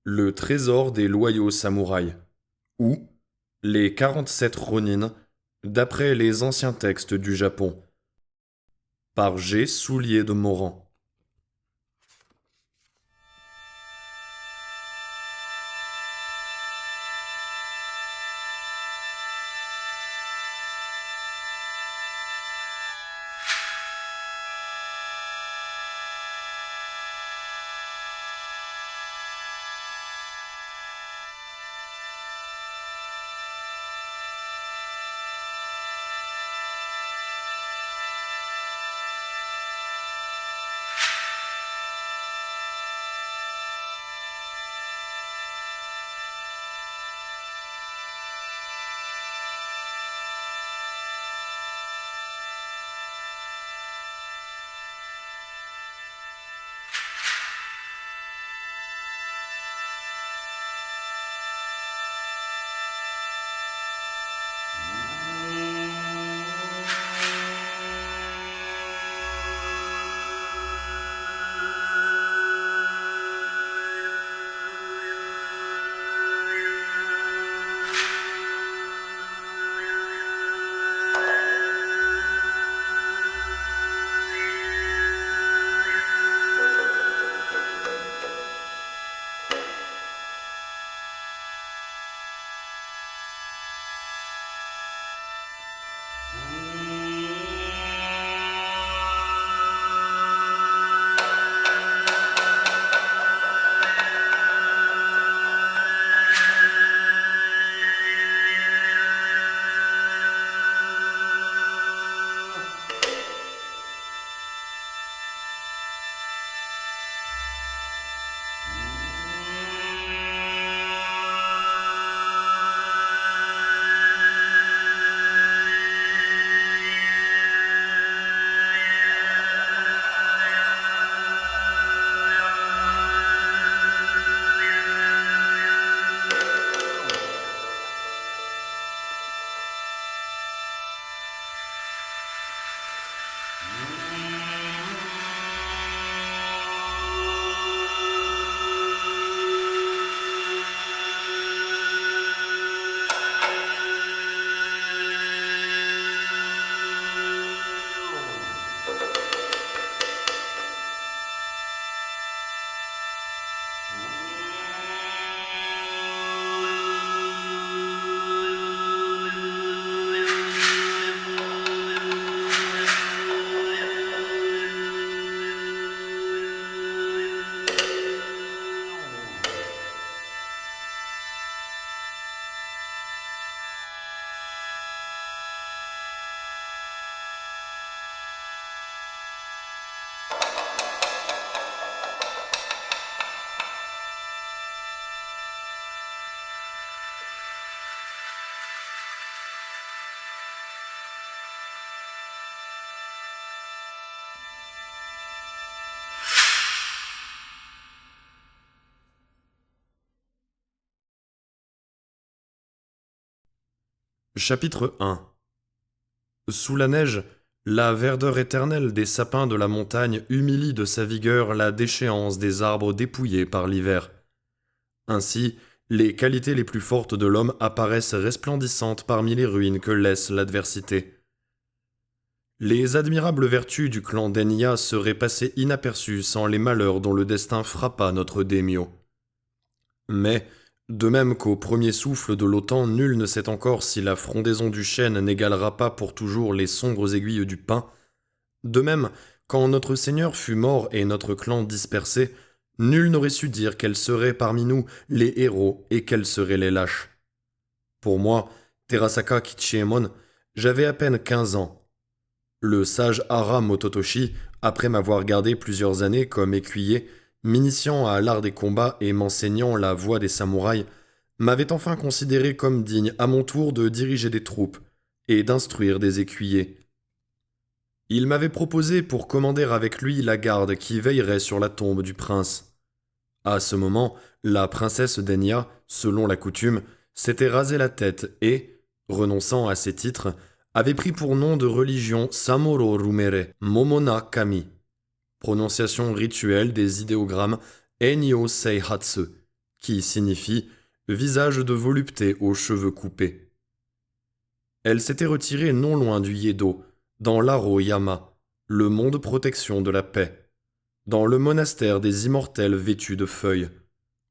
Le trésor des loyaux samouraïs, ou les 47 Ronin, d'après les anciens textes du Japon, par G. Soulier de Moran. Chapitre 1. Sous la neige, la verdeur éternelle des sapins de la montagne humilie de sa vigueur la déchéance des arbres dépouillés par l'hiver. Ainsi, les qualités les plus fortes de l'homme apparaissent resplendissantes parmi les ruines que laisse l'adversité. Les admirables vertus du clan d'Enya seraient passées inaperçues sans les malheurs dont le destin frappa notre daimyo. Mais, de même qu'au premier souffle de l'automne, nul ne sait encore si la frondaison du chêne n'égalera pas pour toujours les sombres aiguilles du pin, de même, quand notre Seigneur fut mort et notre clan dispersé, nul n'aurait su dire quels seraient parmi nous les héros et quels seraient les lâches. Pour moi, Terasaka Kichiemon, j'avais à peine 15 ans. Le sage Hara Mototoshi, après m'avoir gardé plusieurs années comme écuyer, m'initiant à l'art des combats et m'enseignant la voie des samouraïs, m'avait enfin considéré comme digne à mon tour de diriger des troupes et d'instruire des écuyers. Il m'avait proposé pour commander avec lui la garde qui veillerait sur la tombe du prince. À ce moment, la princesse d'Enya, selon la coutume, s'était rasé la tête et, renonçant à ses titres, avait pris pour nom de religion Samuro Rumere Momona Kami, prononciation rituelle des idéogrammes Enyo Seihatsu, qui signifie visage de volupté aux cheveux coupés. Elle s'était retirée non loin du Yedo, dans l'Aro-yama, le mont de protection de la paix, dans le monastère des immortels vêtus de feuilles,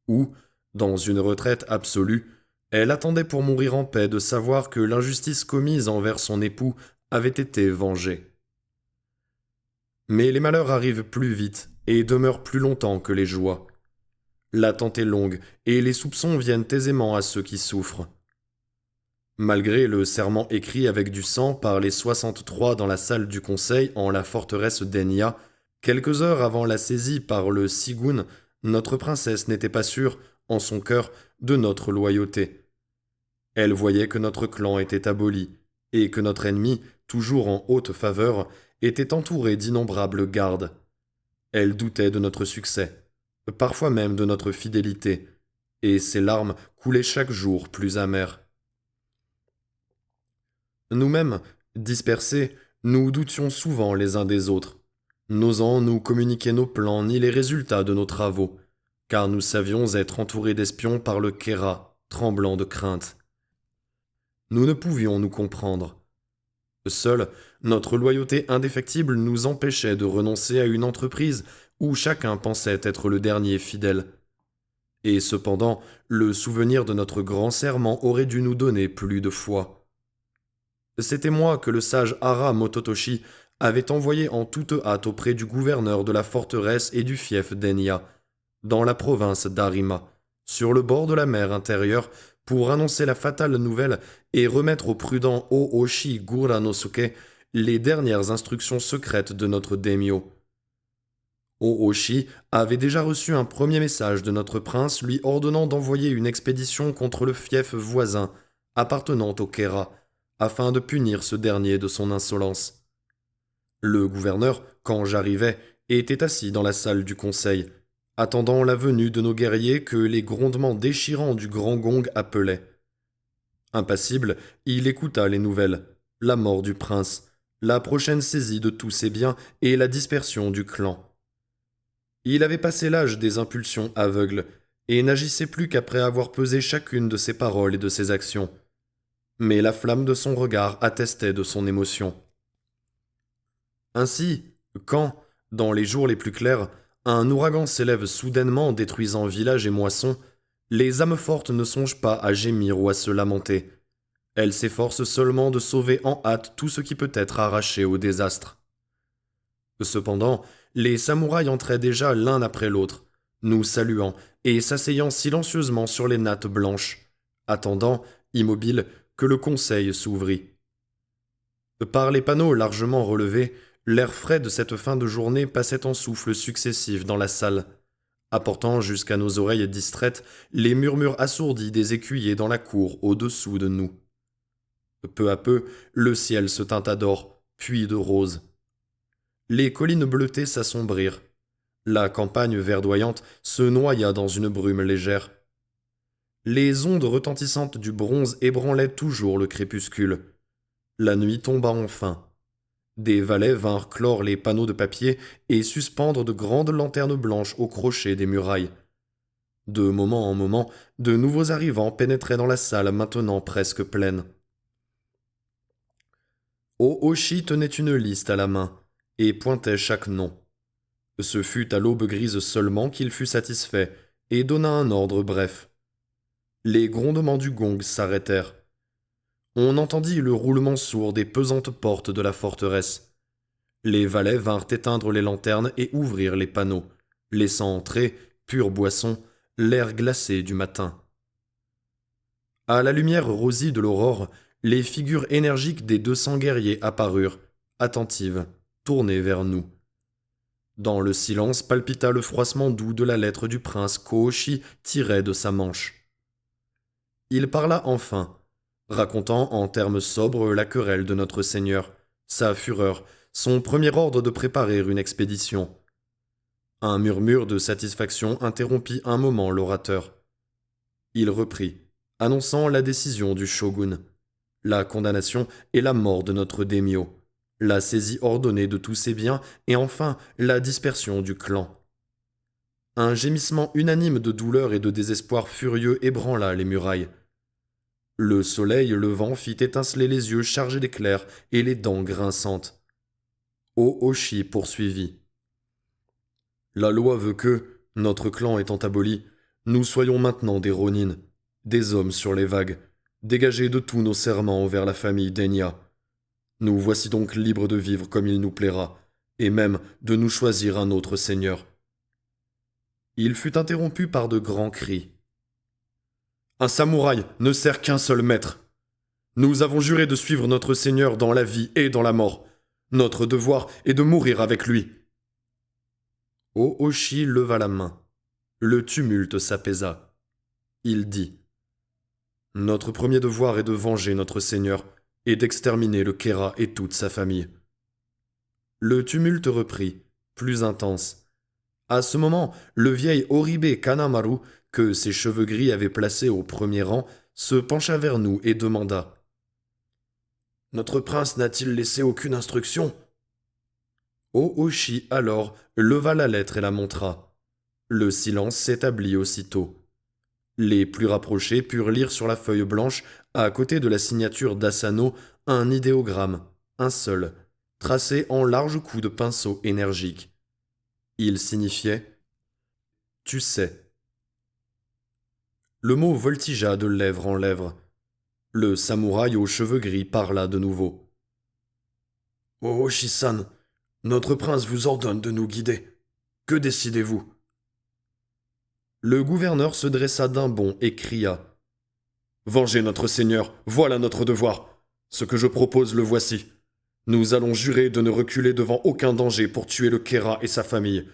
où, dans une retraite absolue, elle attendait pour mourir en paix de savoir que l'injustice commise envers son époux avait été vengée. Mais les malheurs arrivent plus vite et demeurent plus longtemps que les joies. L'attente est longue et les soupçons viennent aisément à ceux qui souffrent. Malgré le serment écrit avec du sang par les 63 dans la salle du conseil en la forteresse d'Enya, quelques heures avant la saisie par le Sigun, notre princesse n'était pas sûre, en son cœur, de notre loyauté. Elle voyait que notre clan était aboli, et que notre ennemi, toujours en haute faveur, était entouré d'innombrables gardes. Elle doutait de notre succès, parfois même de notre fidélité, et ses larmes coulaient chaque jour plus amères. Nous-mêmes, dispersés, nous doutions souvent les uns des autres, n'osant nous communiquer nos plans ni les résultats de nos travaux, car nous savions être entourés d'espions par le Khéra, tremblant de crainte. Nous ne pouvions nous comprendre. Seule, notre loyauté indéfectible nous empêchait de renoncer à une entreprise où chacun pensait être le dernier fidèle. Et cependant, le souvenir de notre grand serment aurait dû nous donner plus de foi. C'était moi que le sage Hara Mototoshi avait envoyé en toute hâte auprès du gouverneur de la forteresse et du fief d'Enya, dans la province d'Arima, sur le bord de la mer intérieure, pour annoncer la fatale nouvelle et remettre au prudent Ooshi Guranosuke les dernières instructions secrètes de notre daimyo. Ooshi avait déjà reçu un premier message de notre prince lui ordonnant d'envoyer une expédition contre le fief voisin appartenant au Khéra, afin de punir ce dernier de son insolence. Le gouverneur, quand j'arrivai, était assis dans la salle du conseil, attendant la venue de nos guerriers que les grondements déchirants du grand gong appelaient. Impassible, il écouta les nouvelles, la mort du prince, la prochaine saisie de tous ses biens et la dispersion du clan. Il avait passé l'âge des impulsions aveugles et n'agissait plus qu'après avoir pesé chacune de ses paroles et de ses actions. Mais la flamme de son regard attestait de son émotion. Ainsi, quand, dans les jours les plus clairs, un ouragan s'élève soudainement détruisant villages et moissons, les âmes fortes ne songent pas à gémir ou à se lamenter. Elles s'efforcent seulement de sauver en hâte tout ce qui peut être arraché au désastre. Cependant, les samouraïs entraient déjà l'un après l'autre, nous saluant et s'asseyant silencieusement sur les nattes blanches, attendant, immobiles, que le conseil s'ouvrît. Par les panneaux largement relevés, l'air frais de cette fin de journée passait en souffles successifs dans la salle, apportant jusqu'à nos oreilles distraites les murmures assourdis des écuyers dans la cour au-dessous de nous. Peu à peu, le ciel se teinta d'or, puis de rose. Les collines bleutées s'assombrirent. La campagne verdoyante se noya dans une brume légère. Les ondes retentissantes du bronze ébranlaient toujours le crépuscule. La nuit tomba enfin. Des valets vinrent clore les panneaux de papier et suspendre de grandes lanternes blanches au crochet des murailles. De moment en moment, de nouveaux arrivants pénétraient dans la salle maintenant presque pleine. Ooshi tenait une liste à la main et pointait chaque nom. Ce fut à l'aube grise seulement qu'il fut satisfait et donna un ordre bref. Les grondements du gong s'arrêtèrent. On entendit le roulement sourd des pesantes portes de la forteresse. Les valets vinrent éteindre les lanternes et ouvrir les panneaux, laissant entrer, pure boisson, l'air glacé du matin. À la lumière rosie de l'aurore, les figures énergiques des 200 guerriers apparurent, attentives, tournées vers nous. Dans le silence palpita le froissement doux de la lettre du prince qu'Ooshi tirait de sa manche. Il parla enfin, racontant en termes sobres la querelle de notre Seigneur, sa fureur, son premier ordre de préparer une expédition. Un murmure de satisfaction interrompit un moment l'orateur. Il reprit, annonçant la décision du shogun, la condamnation et la mort de notre daimyo, la saisie ordonnée de tous ses biens et enfin la dispersion du clan. Un gémissement unanime de douleur et de désespoir furieux ébranla les murailles. Le soleil levant fit étinceler les yeux chargés d'éclairs et les dents grinçantes. Ooshi poursuivit. La loi veut que, notre clan étant aboli, nous soyons maintenant des Ronin, des hommes sur les vagues, dégagés de tous nos serments envers la famille d'Enya. Nous voici donc libres de vivre comme il nous plaira, et même de nous choisir un autre seigneur. Il fut interrompu par de grands cris. Un samouraï ne sert qu'un seul maître. Nous avons juré de suivre notre seigneur dans la vie et dans la mort. Notre devoir est de mourir avec lui. Ooshi leva la main. Le tumulte s'apaisa. Il dit « Notre premier devoir est de venger notre seigneur et d'exterminer le Kera et toute sa famille. » Le tumulte reprit, plus intense. À ce moment, le vieil Oribe Kanamaru, que ses cheveux gris avaient placé au premier rang, se pencha vers nous et demanda « Notre prince n'a-t-il laissé aucune instruction ?» Ooshi alors leva la lettre et la montra. Le silence s'établit aussitôt. Les plus rapprochés purent lire sur la feuille blanche, à côté de la signature d'Asano, un idéogramme, un seul, tracé en larges coups de pinceau énergiques. Il signifiait « Tu sais ». Le mot voltigea de lèvre en lèvre. Le samouraï aux cheveux gris parla de nouveau. « Ooshi-san, notre prince vous ordonne de nous guider. Que décidez-vous » Le gouverneur se dressa d'un bond et cria « Venger notre seigneur, voilà notre devoir. Ce que je propose, le voici. Nous allons jurer de ne reculer devant aucun danger pour tuer le Kera et sa famille.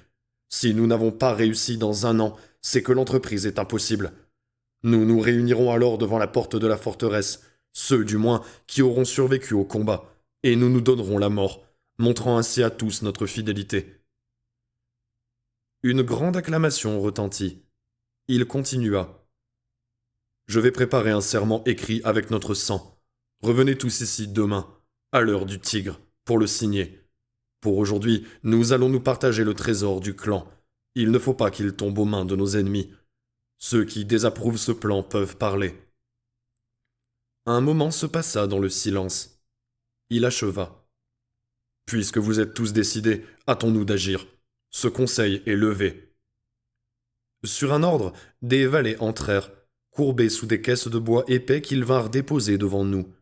Si nous n'avons pas réussi dans 1 an, c'est que l'entreprise est impossible. Nous nous réunirons alors devant la porte de la forteresse, ceux du moins qui auront survécu au combat, et nous nous donnerons la mort, montrant ainsi à tous notre fidélité. » Une grande acclamation retentit. Il continua. « Je vais préparer un serment écrit avec notre sang. Revenez tous ici demain, à l'heure du tigre, pour le signer. Pour aujourd'hui, nous allons nous partager le trésor du clan. Il ne faut pas qu'il tombe aux mains de nos ennemis. Ceux qui désapprouvent ce plan peuvent parler. » Un moment se passa dans le silence. Il acheva. « Puisque vous êtes tous décidés, hâtons-nous d'agir. Ce conseil est levé. » Sur un ordre, des valets entrèrent, courbés sous des caisses de bois épais qu'ils vinrent déposer devant nous.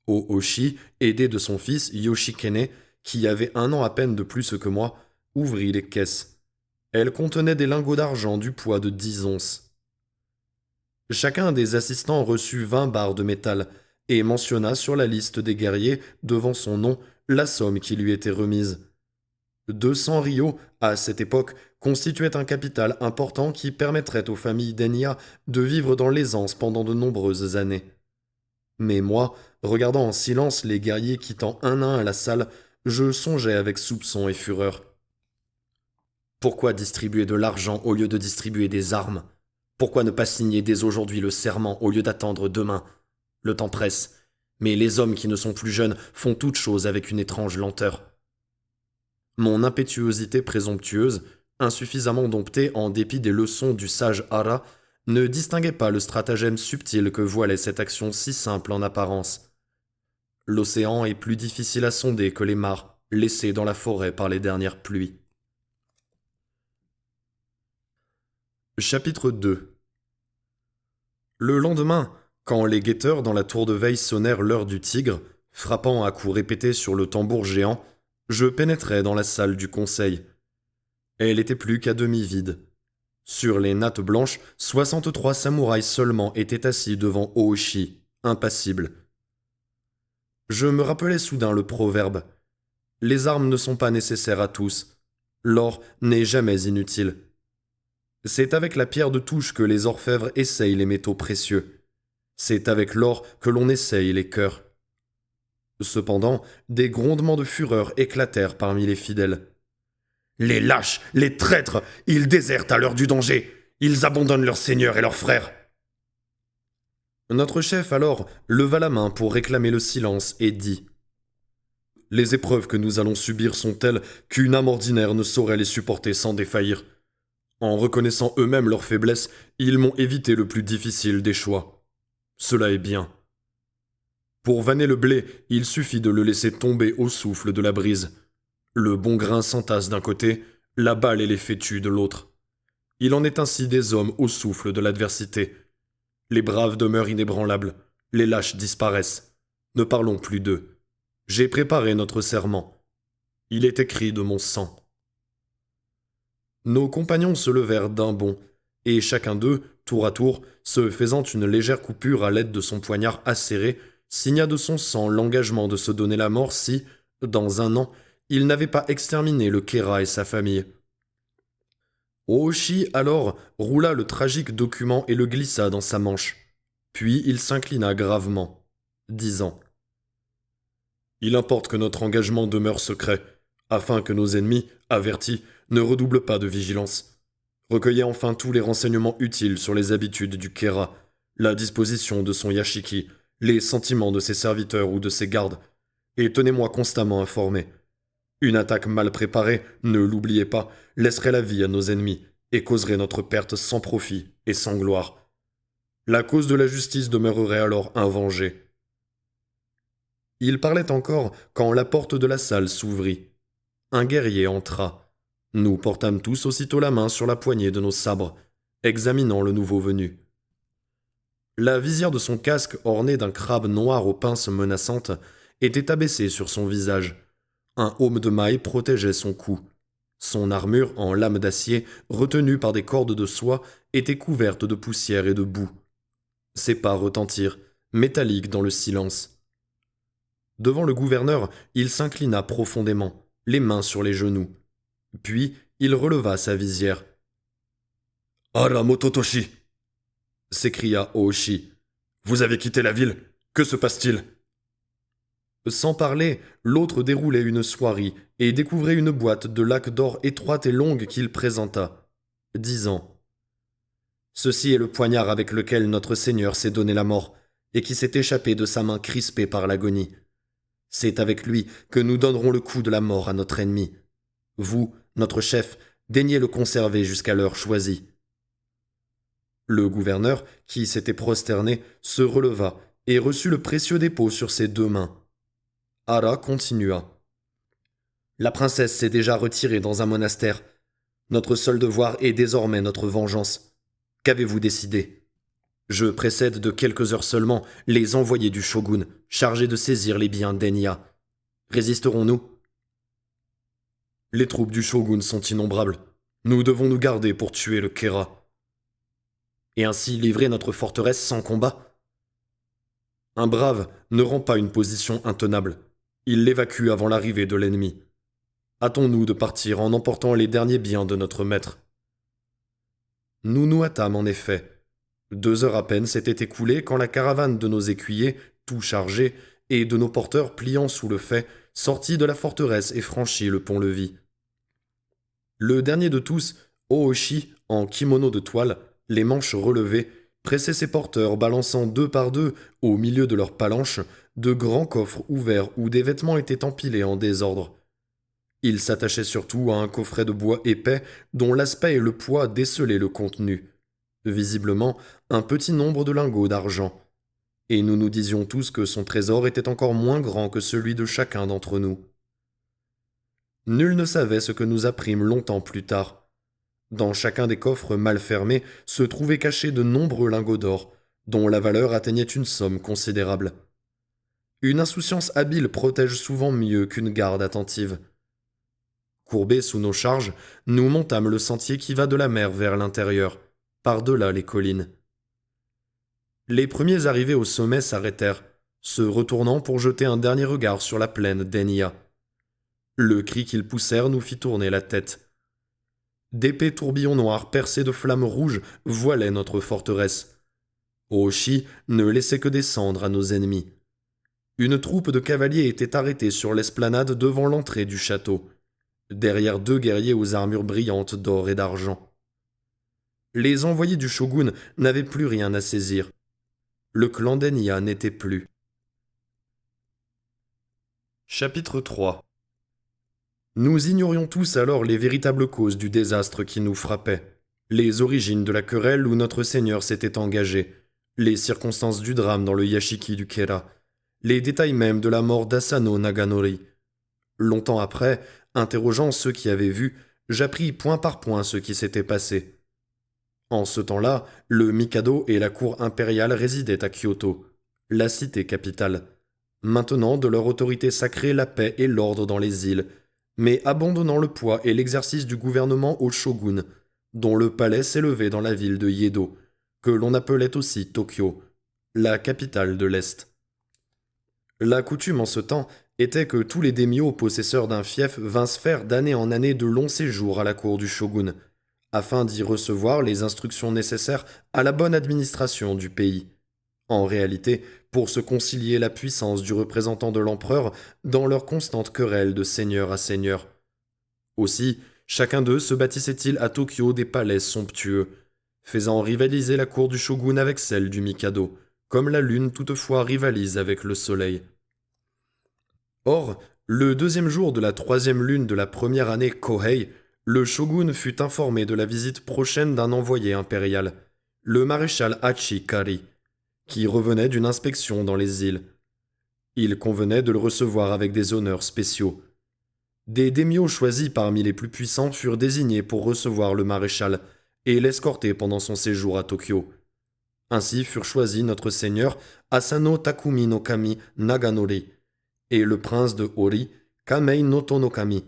Ooshi, aidé de son fils Yoshikene, qui avait 1 an à peine de plus que moi, ouvrit les caisses. Elles contenaient des lingots d'argent du poids de 10 onces. Chacun des assistants reçut 20 barres de métal et mentionna sur la liste des guerriers, devant son nom, la somme qui lui était remise. 200 ryos, à cette époque, constituaient un capital important qui permettrait aux familles d'Enya de vivre dans l'aisance pendant de nombreuses années. Mais moi, regardant en silence les guerriers quittant un à un la salle, je songeais avec soupçon et fureur. Pourquoi distribuer de l'argent au lieu de distribuer des armes ? Pourquoi ne pas signer dès aujourd'hui le serment au lieu d'attendre demain ? Le temps presse, mais les hommes qui ne sont plus jeunes font toutes choses avec une étrange lenteur. Mon impétuosité présomptueuse, insuffisamment domptée en dépit des leçons du sage Hara, ne distinguait pas le stratagème subtil que voilait cette action si simple en apparence. L'océan est plus difficile à sonder que les mares laissées dans la forêt par les dernières pluies. Chapitre 2. Le lendemain, quand les guetteurs dans la tour de veille sonnèrent l'heure du tigre, frappant à coups répétés sur le tambour géant, je pénétrai dans la salle du conseil. Elle était plus qu'à demi vide. Sur les nattes blanches, 63 samouraïs seulement étaient assis devant Ooshi, impassibles. Je me rappelai soudain le proverbe « Les armes ne sont pas nécessaires à tous. L'or n'est jamais inutile. » C'est avec la pierre de touche que les orfèvres essayent les métaux précieux. C'est avec l'or que l'on essaye les cœurs. Cependant, des grondements de fureur éclatèrent parmi les fidèles. « Les lâches, les traîtres, ils désertent à l'heure du danger. Ils abandonnent leur seigneur et leurs frères. » Notre chef alors leva la main pour réclamer le silence et dit « Les épreuves que nous allons subir sont telles qu'une âme ordinaire ne saurait les supporter sans défaillir. En reconnaissant eux-mêmes leurs faiblesses, ils m'ont évité le plus difficile des choix. Cela est bien. Pour vanner le blé, il suffit de le laisser tomber au souffle de la brise. Le bon grain s'entasse d'un côté, la balle et les fétus de l'autre. Il en est ainsi des hommes au souffle de l'adversité. Les braves demeurent inébranlables, les lâches disparaissent. Ne parlons plus d'eux. J'ai préparé notre serment. Il est écrit de mon sang. Nos compagnons se levèrent d'un bond, et chacun d'eux, tour à tour, se faisant une légère coupure à l'aide de son poignard acéré, signa de son sang l'engagement de se donner la mort si, dans un an, il n'avait pas exterminé le Kéra et sa famille. Ooshi, alors, roula le tragique document et le glissa dans sa manche. Puis il s'inclina gravement, disant « Il importe que notre engagement demeure secret, afin que nos ennemis, avertis, ne redoublent pas de vigilance. Recueillez enfin tous les renseignements utiles sur les habitudes du Kéra, la disposition de son yashiki, les sentiments de ses serviteurs ou de ses gardes, et tenez-moi constamment informé. Une attaque mal préparée, ne l'oubliez pas, laisserait la vie à nos ennemis et causerait notre perte sans profit et sans gloire. La cause de la justice demeurerait alors invengée. » Il parlait encore quand la porte de la salle s'ouvrit. Un guerrier entra. Nous portâmes tous aussitôt la main sur la poignée de nos sabres, examinant le nouveau venu. La visière de son casque, ornée d'un crabe noir aux pinces menaçantes, était abaissée sur son visage. Un aume de maille protégeait son cou. Son armure en lame d'acier, retenue par des cordes de soie, était couverte de poussière et de boue. Ses pas retentirent, métalliques dans le silence. Devant le gouverneur, il s'inclina profondément, les mains sur les genoux. Puis, il releva sa visière. « Ara Mototoshi !» s'écria Ooshi. « Vous avez quitté la ville. Que se passe-t-il » Sans parler, l'autre déroulait une soierie et découvrait une boîte de laque d'or étroite et longue qu'il présenta, disant « Ceci est le poignard avec lequel notre Seigneur s'est donné la mort et qui s'est échappé de sa main crispée par l'agonie. C'est avec lui que nous donnerons le coup de la mort à notre ennemi. Vous, notre chef, daignez le conserver jusqu'à l'heure choisie. » Le gouverneur, qui s'était prosterné, se releva et reçut le précieux dépôt sur ses deux mains. Ara continua. « La princesse s'est déjà retirée dans un monastère. Notre seul devoir est désormais notre vengeance. Qu'avez-vous décidé ? Je précède de quelques heures seulement les envoyés du shogun, chargés de saisir les biens d'Enya. Résisterons-nous ? Les troupes du shogun sont innombrables. Nous devons nous garder pour tuer le Kéra. Et ainsi livrer notre forteresse sans combat ? Un brave ne rend pas une position intenable. Il l'évacue avant l'arrivée de l'ennemi. Hâtons-nous de partir en emportant les derniers biens de notre maître. » Nous nous hâtâmes en effet. 2 heures à peine s'étaient écoulées quand la caravane de nos écuyers, tout chargés, et de nos porteurs pliant sous le fait, sortit de la forteresse et franchit le pont-levis. Le dernier de tous, Ooshi, en kimono de toile, les manches relevées, pressait ses porteurs balançant 2 par 2, au milieu de leurs palanches, de grands coffres ouverts où des vêtements étaient empilés en désordre. Il s'attachait surtout à un coffret de bois épais dont l'aspect et le poids décelaient le contenu. Visiblement, un petit nombre de lingots d'argent. Et nous nous disions tous que son trésor était encore moins grand que celui de chacun d'entre nous. Nul ne savait ce que nous apprîmes longtemps plus tard. Dans chacun des coffres mal fermés se trouvaient cachés de nombreux lingots d'or, dont la valeur atteignait une somme considérable. Une insouciance habile protège souvent mieux qu'une garde attentive. Courbés sous nos charges, nous montâmes le sentier qui va de la mer vers l'intérieur, par-delà les collines. Les premiers arrivés au sommet s'arrêtèrent, se retournant pour jeter un dernier regard sur la plaine d'Enya. Le cri qu'ils poussèrent nous fit tourner la tête. D'épais tourbillons noirs percés de flammes rouges voilaient notre forteresse. Ooshi ne laissait que descendre à nos ennemis. Une troupe de cavaliers était arrêtée sur l'esplanade devant l'entrée du château, derrière 2 guerriers aux armures brillantes d'or et d'argent. Les envoyés du shogun n'avaient plus rien à saisir. Le clan d'Enya n'était plus. Chapitre 3. Nous ignorions tous alors les véritables causes du désastre qui nous frappait. les origines de la querelle où notre Seigneur s'était engagé, les circonstances du drame dans le yashiki du Kera, les détails même de la mort d'Asano Naganori. Longtemps après, interrogeant ceux qui avaient vu, j'appris point par point ce qui s'était passé. En ce temps-là, le Mikado et la cour impériale résidaient à Kyoto, la cité capitale, maintenant de leur autorité sacrée la paix et l'ordre dans les îles, mais abandonnant le poids et l'exercice du gouvernement au shogun, dont le palais s'élevait dans la ville de Yedo, que l'on appelait aussi Tokyo, la capitale de l'Est. La coutume en ce temps était que tous les daimyos possesseurs d'un fief vinssent faire d'année en année de longs séjours à la cour du shogun, afin d'y recevoir les instructions nécessaires à la bonne administration du pays. En réalité, pour se concilier la puissance du représentant de l'empereur dans leur constante querelle de seigneur à seigneur. Aussi, chacun d'eux se bâtissait-il à Tokyo des palais somptueux, faisant rivaliser la cour du shogun avec celle du Mikado, comme la lune toutefois rivalise avec le soleil. Or, le deuxième jour de la troisième lune de la première année Kohei, le shogun fut informé de la visite prochaine d'un envoyé impérial, le maréchal Hachi Kari, qui revenait d'une inspection dans les îles. Il convenait de le recevoir avec des honneurs spéciaux. Des daimyos choisis parmi les plus puissants furent désignés pour recevoir le maréchal et l'escorter pendant son séjour à Tokyo. Ainsi furent choisis notre seigneur Asano Takumi no Kami Naganori et le prince de Ori Kamei Noto no Kami,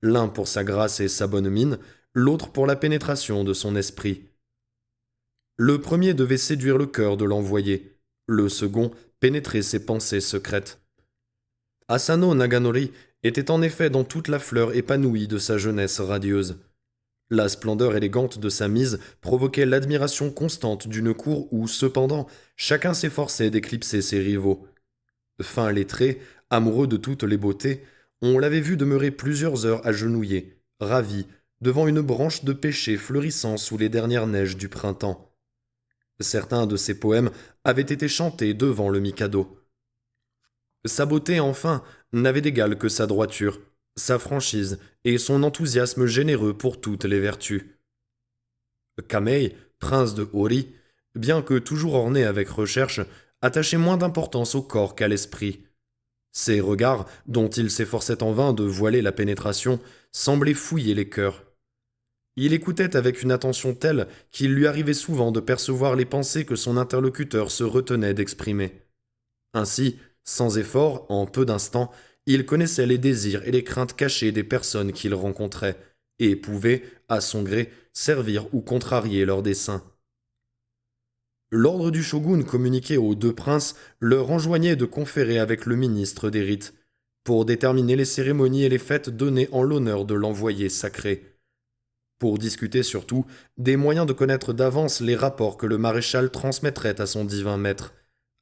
l'un pour sa grâce et sa bonne mine, l'autre pour la pénétration de son esprit. Le premier devait séduire le cœur de l'envoyé, le second pénétrer ses pensées secrètes. Asano Naganori était en effet dans toute la fleur épanouie de sa jeunesse radieuse. La splendeur élégante de sa mise provoquait l'admiration constante d'une cour où, cependant, chacun s'efforçait d'éclipser ses rivaux. Fin lettré, amoureux de toutes les beautés, on l'avait vu demeurer plusieurs heures agenouillé, ravi, devant une branche de pêcher fleurissant sous les dernières neiges du printemps. Certains de ses poèmes avaient été chantés devant le Mikado. Sa beauté, enfin, n'avait d'égal que sa droiture, sa franchise et son enthousiasme généreux pour toutes les vertus. Kamei, prince de Ori, bien que toujours orné avec recherche, attachait moins d'importance au corps qu'à l'esprit. Ses regards, dont il s'efforçait en vain de voiler la pénétration, semblaient fouiller les cœurs. Il écoutait avec une attention telle qu'il lui arrivait souvent de percevoir les pensées que son interlocuteur se retenait d'exprimer. Ainsi, sans effort, en peu d'instants, il connaissait les désirs et les craintes cachées des personnes qu'il rencontrait, et pouvait, à son gré, servir ou contrarier leurs desseins. L'ordre du shogun communiqué aux deux princes leur enjoignait de conférer avec le ministre des rites, pour déterminer les cérémonies et les fêtes données en l'honneur de l'envoyé sacré. Pour discuter surtout des moyens de connaître d'avance les rapports que le maréchal transmettrait à son divin maître,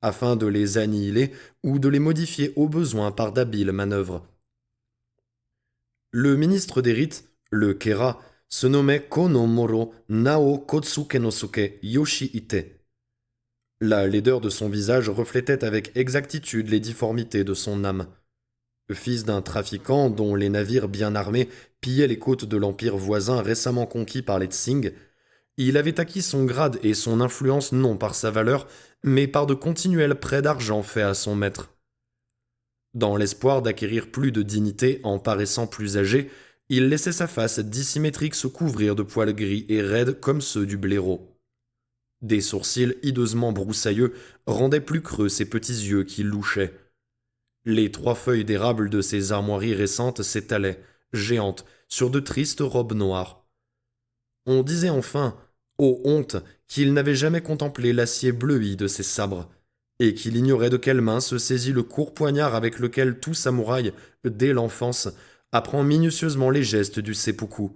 afin de les annihiler ou de les modifier au besoin par d'habiles manœuvres. Le ministre des rites, le Kera, se nommait Kono Moro Nao Kotsukenosuke Yoshi-ite. La laideur de son visage reflétait avec exactitude les difformités de son âme. Fils d'un trafiquant dont les navires bien armés pillaient les côtes de l'empire voisin récemment conquis par les Tsing, il avait acquis son grade et son influence non par sa valeur, mais par de continuels prêts d'argent faits à son maître. Dans l'espoir d'acquérir plus de dignité en paraissant plus âgé, il laissait sa face dissymétrique se couvrir de poils gris et raides comme ceux du blaireau. Des sourcils hideusement broussailleux rendaient plus creux ses petits yeux qui louchaient. Les 3 feuilles d'érable de ses armoiries récentes s'étalaient, géantes, sur de tristes robes noires. On disait enfin, ô honte, qu'il n'avait jamais contemplé l'acier bleui de ses sabres, et qu'il ignorait de quelle main se saisit le court poignard avec lequel tout samouraï, dès l'enfance, apprend minutieusement les gestes du seppuku,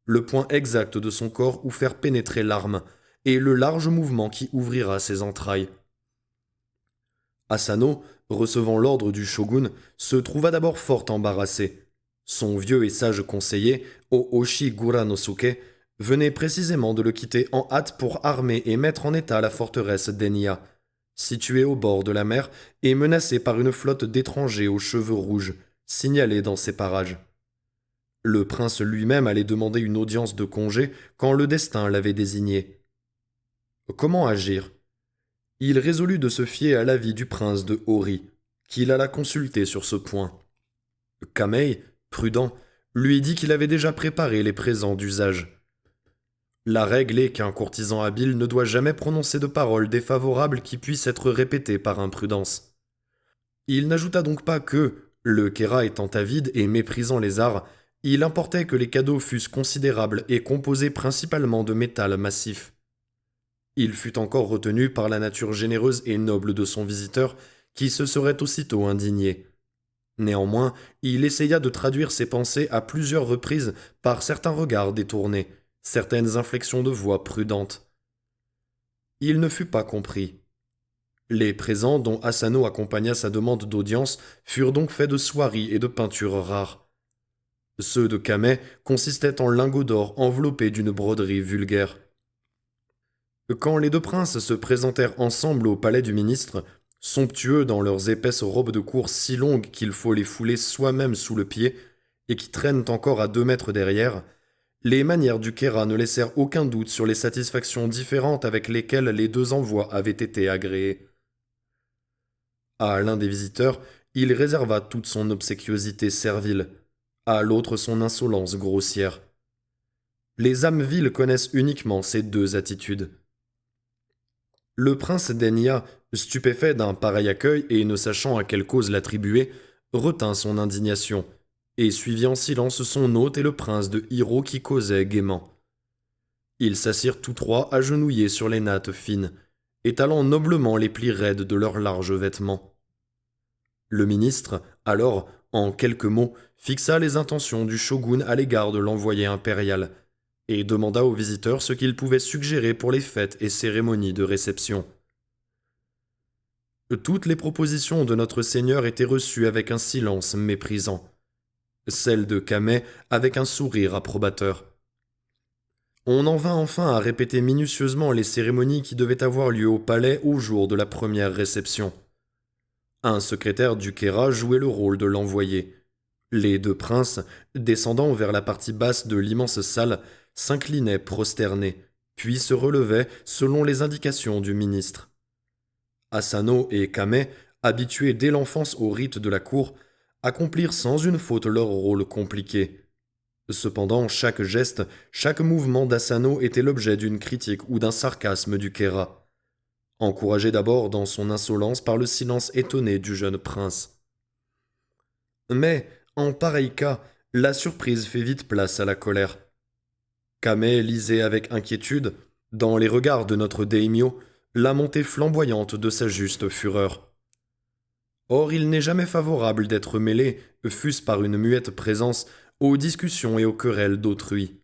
le point exact de son corps où faire pénétrer l'arme, et le large mouvement qui ouvrira ses entrailles. Asano, recevant l'ordre du shogun, se trouva d'abord fort embarrassé. Son vieux et sage conseiller, Ooshi Guranosuke, venait précisément de le quitter en hâte pour armer et mettre en état la forteresse d'Enya, située au bord de la mer et menacée par une flotte d'étrangers aux cheveux rouges, signalée dans ces parages. Le prince lui-même allait demander une audience de congé quand le destin l'avait désigné. Comment agir? Il résolut de se fier à l'avis du prince de Hori, qu'il alla consulter sur ce point. Kamei, prudent, lui dit qu'il avait déjà préparé les présents d'usage. La règle est qu'un courtisan habile ne doit jamais prononcer de paroles défavorables qui puissent être répétées par imprudence. Il n'ajouta donc pas que, le Khéra étant avide et méprisant les arts, il importait que les cadeaux fussent considérables et composés principalement de métal massif. Il fut encore retenu par la nature généreuse et noble de son visiteur, qui se serait aussitôt indigné. Néanmoins, il essaya de traduire ses pensées à plusieurs reprises par certains regards détournés, certaines inflexions de voix prudentes. Il ne fut pas compris. Les présents dont Asano accompagna sa demande d'audience furent donc faits de soieries et de peintures rares. Ceux de Kamei consistaient en lingots d'or enveloppés d'une broderie vulgaire. Quand les deux princes se présentèrent ensemble au palais du ministre, somptueux dans leurs épaisses robes de cour si longues qu'il faut les fouler soi-même sous le pied, et qui traînent encore à 2 mètres derrière, les manières du Khéra ne laissèrent aucun doute sur les satisfactions différentes avec lesquelles les deux envois avaient été agréés. À l'un des visiteurs, il réserva toute son obséquiosité servile, à l'autre son insolence grossière. Les âmes viles connaissent uniquement ces deux attitudes. Le prince daigna, stupéfait d'un pareil accueil et ne sachant à quelle cause l'attribuer, retint son indignation, et suivit en silence son hôte et le prince de Hiro qui causaient gaiement. Ils s'assirent tous trois agenouillés sur les nattes fines, étalant noblement les plis raides de leurs larges vêtements. Le ministre, alors, en quelques mots, fixa les intentions du shogun à l'égard de l'envoyé impérial, et demanda aux visiteurs ce qu'ils pouvaient suggérer pour les fêtes et cérémonies de réception. Toutes les propositions de notre Seigneur étaient reçues avec un silence méprisant, celle de Kamei avec un sourire approbateur. On en vint enfin à répéter minutieusement les cérémonies qui devaient avoir lieu au palais au jour de la première réception. Un secrétaire du Khéra jouait le rôle de l'envoyé. Les deux princes, descendant vers la partie basse de l'immense salle, s'inclinaient prosternés, puis se relevaient selon les indications du ministre. Asano et Kamei, habitués dès l'enfance aux rites de la cour, accomplirent sans une faute leur rôle compliqué. Cependant, chaque geste, chaque mouvement d'Asano était l'objet d'une critique ou d'un sarcasme du Khéra, encouragé d'abord dans son insolence par le silence étonné du jeune prince. Mais, en pareil cas, la surprise fait vite place à la colère. Kamei lisait avec inquiétude, dans les regards de notre daimyo, la montée flamboyante de sa juste fureur. Or, il n'est jamais favorable d'être mêlé, fût-ce par une muette présence, aux discussions et aux querelles d'autrui.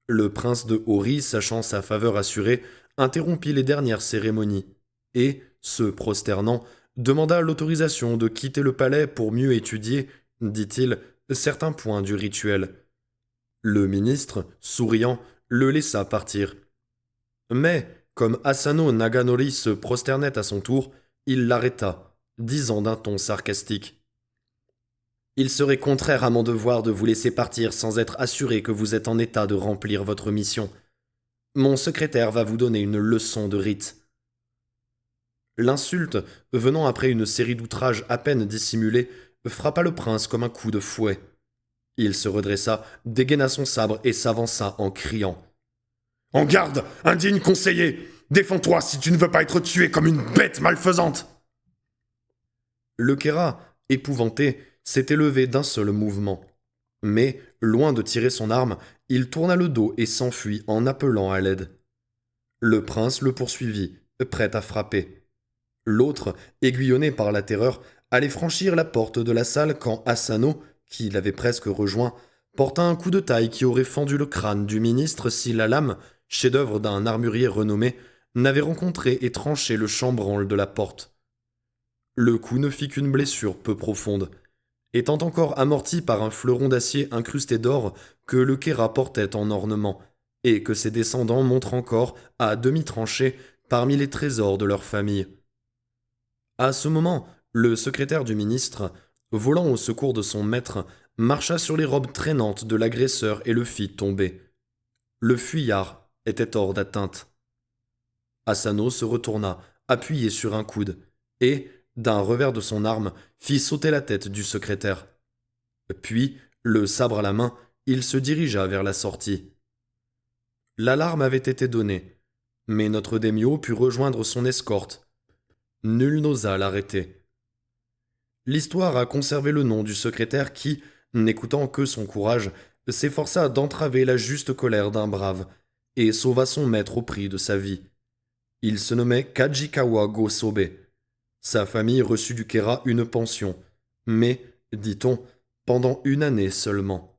Le prince de Hori, sachant sa faveur assurée, interrompit les dernières cérémonies, et, se prosternant, demanda l'autorisation de quitter le palais pour mieux étudier, dit-il, certains points du rituel. Le ministre, souriant, le laissa partir. Mais, comme Asano Naganori se prosternait à son tour, il l'arrêta, disant d'un ton sarcastique. « Il serait contraire à mon devoir de vous laisser partir sans être assuré que vous êtes en état de remplir votre mission. Mon secrétaire va vous donner une leçon de rite. » L'insulte, venant après une série d'outrages à peine dissimulés, frappa le prince comme un coup de fouet. Il se redressa, dégaina son sabre et s'avança en criant. « En garde, indigne conseiller! Défends-toi si tu ne veux pas être tué comme une bête malfaisante !» Le Khéra, épouvanté, s'était levé d'un seul mouvement. Mais, loin de tirer son arme, il tourna le dos et s'enfuit en appelant à l'aide. Le prince le poursuivit, prêt à frapper. L'autre, aiguillonné par la terreur, allait franchir la porte de la salle quand Asano, qui l'avait presque rejoint, porta un coup de taille qui aurait fendu le crâne du ministre si la lame, chef-d'œuvre d'un armurier renommé, n'avait rencontré et tranché le chambranle de la porte. Le coup ne fit qu'une blessure peu profonde, étant encore amorti par un fleuron d'acier incrusté d'or que le Khéra portait en ornement, et que ses descendants montrent encore, à demi tranchés, parmi les trésors de leur famille. À ce moment, le secrétaire du ministre, volant au secours de son maître, marcha sur les robes traînantes de l'agresseur et le fit tomber. Le fuyard était hors d'atteinte. Asano se retourna, appuyé sur un coude, et, d'un revers de son arme, fit sauter la tête du secrétaire. Puis, le sabre à la main, il se dirigea vers la sortie. L'alarme avait été donnée, mais notre daimyo put rejoindre son escorte. Nul n'osa l'arrêter. L'histoire a conservé le nom du secrétaire qui, n'écoutant que son courage, s'efforça d'entraver la juste colère d'un brave, et sauva son maître au prix de sa vie. Il se nommait Kajikawa Gosobe. Sa famille reçut du Kera une pension, mais, dit-on, pendant une année seulement.